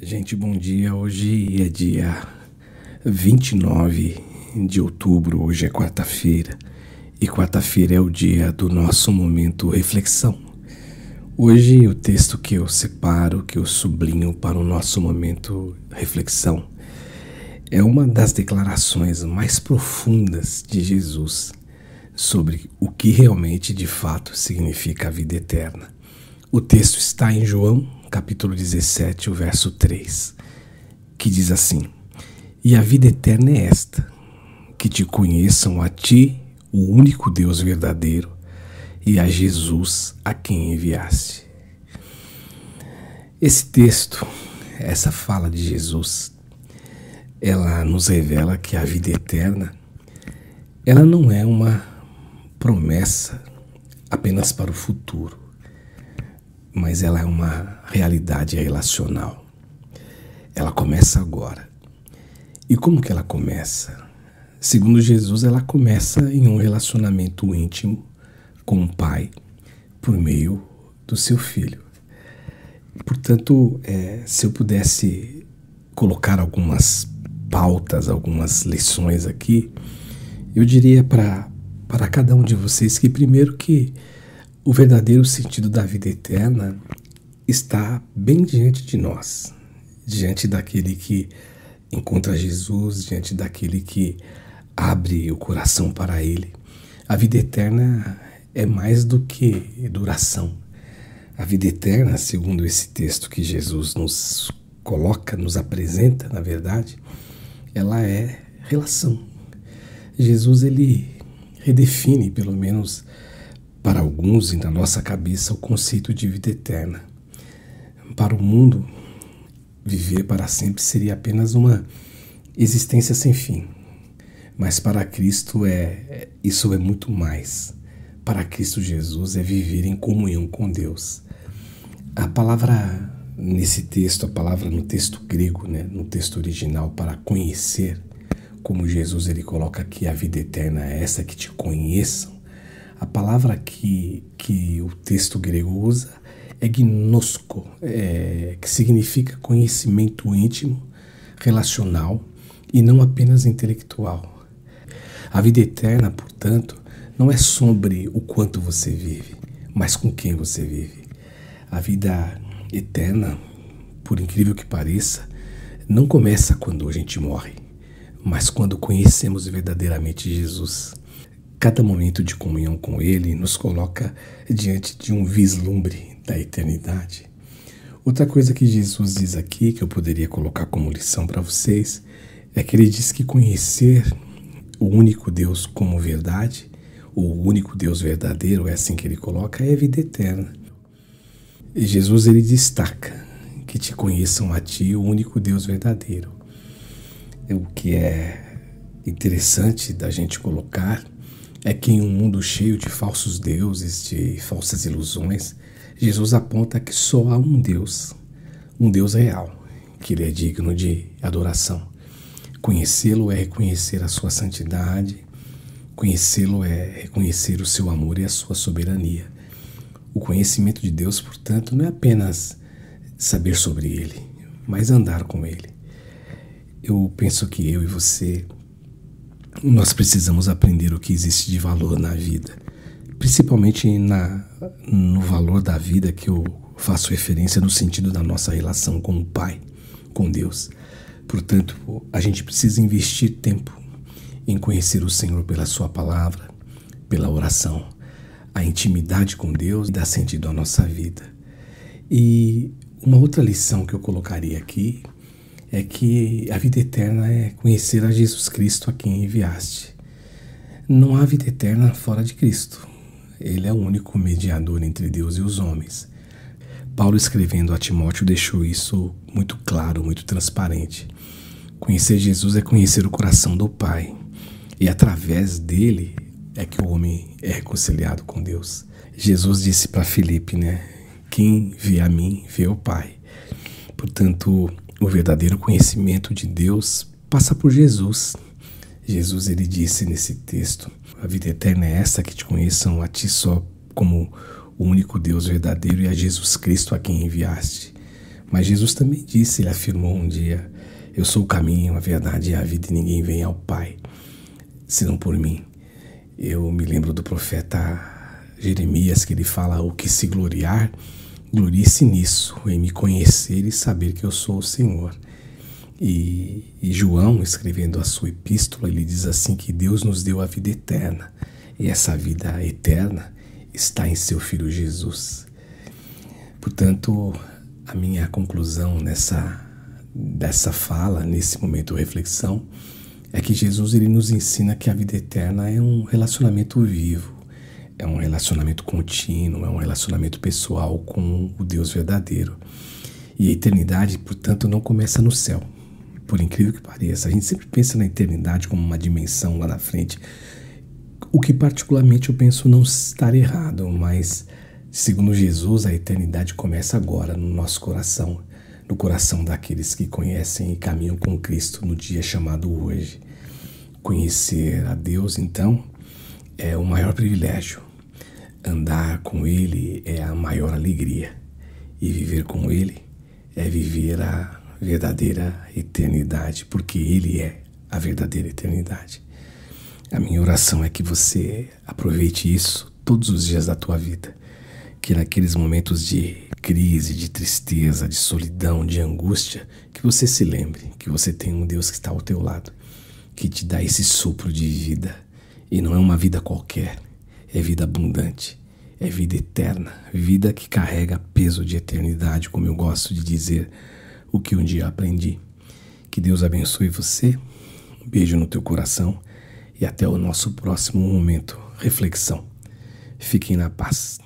Gente, bom dia. Hoje é dia 29 de outubro, hoje é quarta-feira. E quarta-feira é o dia do nosso momento reflexão. Hoje o texto que eu separo, que eu sublinho para o nosso momento reflexão, é uma das declarações mais profundas de Jesus sobre o que realmente de fato significa a vida eterna. O texto está em João, capítulo 17, o verso 3, que diz assim: E a vida eterna é esta, que te conheçam a ti, o único Deus verdadeiro, e a Jesus a quem enviaste. Esse texto, essa fala de Jesus, ela nos revela que a vida eterna, ela não é uma promessa apenas para o futuro, mas ela é uma realidade relacional. Ela começa agora. E como que ela começa? Segundo Jesus, ela começa em um relacionamento íntimo com o Pai, por meio do seu Filho. Portanto, se eu pudesse colocar algumas pautas, algumas lições aqui, eu diria para cada um de vocês que, primeiro, que o verdadeiro sentido da vida eterna está bem diante de nós, diante daquele que encontra Jesus, diante daquele que abre o coração para Ele. A vida eterna é mais do que duração. A vida eterna, segundo esse texto que Jesus nos coloca, nos apresenta, na verdade, ela é relação. Jesus, ele redefine, pelo menos para alguns e na nossa cabeça, o conceito de vida eterna. Para o mundo, viver para sempre seria apenas uma existência sem fim. Mas para Cristo isso é muito mais. Para Cristo Jesus é viver em comunhão com Deus. A palavra nesse texto, a palavra no texto grego, no texto original, para conhecer, como Jesus ele coloca aqui, a vida eterna é essa, que te conheçam. A palavra que o texto grego usa é gnosko, que significa conhecimento íntimo, relacional e não apenas intelectual. A vida eterna, portanto, não é sobre o quanto você vive, mas com quem você vive. A vida eterna, por incrível que pareça, não começa quando a gente morre, mas quando conhecemos verdadeiramente Jesus. Cada momento de comunhão com Ele nos coloca diante de um vislumbre da eternidade. Outra coisa que Jesus diz aqui, que eu poderia colocar como lição para vocês, é que Ele diz que conhecer o único Deus como verdade, o único Deus verdadeiro, é assim que Ele coloca, é a vida eterna. E Jesus, ele destaca que te conheçam a ti, o único Deus verdadeiro. O que é interessante da gente colocar é que em um mundo cheio de falsos deuses, de falsas ilusões, Jesus aponta que só há um Deus real, que Ele é digno de adoração. Conhecê-lo é reconhecer a sua santidade, conhecê-lo é reconhecer o seu amor e a sua soberania. O conhecimento de Deus, portanto, não é apenas saber sobre Ele, mas andar com Ele. Eu penso que eu e você, nós precisamos aprender o que existe de valor na vida, principalmente no valor da vida que eu faço referência no sentido da nossa relação com o Pai, com Deus. Portanto, a gente precisa investir tempo em conhecer o Senhor pela Sua palavra, pela oração. A intimidade com Deus dá sentido à nossa vida. E uma outra lição que eu colocaria aqui é que a vida eterna é conhecer a Jesus Cristo a quem enviaste. Não há vida eterna fora de Cristo. Ele é o único mediador entre Deus e os homens. Paulo, escrevendo a Timóteo, deixou isso muito claro, muito transparente. Conhecer Jesus é conhecer o coração do Pai. E através dele é que o homem é reconciliado com Deus. Jesus disse para Filipe, quem vê a mim, vê o Pai. Portanto, o verdadeiro conhecimento de Deus passa por Jesus. Jesus, ele disse nesse texto: a vida eterna é essa, que te conheçam a ti só como o único Deus verdadeiro e a Jesus Cristo a quem enviaste. Mas Jesus também disse, ele afirmou um dia: eu sou o caminho, a verdade e a vida, e ninguém vem ao Pai senão por mim. Eu me lembro do profeta Jeremias, que ele fala: o que se gloriar, glorie-se nisso, em me conhecer e saber que eu sou o Senhor. E João, escrevendo a sua epístola, ele diz assim que Deus nos deu a vida eterna, e essa vida eterna está em seu Filho Jesus. Portanto, a minha conclusão dessa fala, nesse momento de reflexão, é que Jesus ele nos ensina que a vida eterna é um relacionamento vivo, é um relacionamento contínuo, é um relacionamento pessoal com o Deus verdadeiro. E a eternidade, portanto, não começa no céu. Por incrível que pareça, a gente sempre pensa na eternidade como uma dimensão lá na frente, o que particularmente eu penso não estar errado, mas segundo Jesus, a eternidade começa agora no nosso coração, no coração daqueles que conhecem e caminham com Cristo no dia chamado hoje. Conhecer a Deus, então, é o maior privilégio. Andar com Ele é a maior alegria. E viver com Ele é viver a verdadeira eternidade, porque Ele é a verdadeira eternidade. A minha oração é que você aproveite isso todos os dias da tua vida, que naqueles momentos de crise, de tristeza, de solidão, de angústia, que você se lembre que você tem um Deus que está ao teu lado, que te dá esse sopro de vida, e não é uma vida qualquer, é vida abundante, é vida eterna, vida que carrega peso de eternidade, como eu gosto de dizer, o que um dia aprendi. Que Deus abençoe você, um beijo no teu coração e até o nosso próximo momento, reflexão. Fiquem na paz.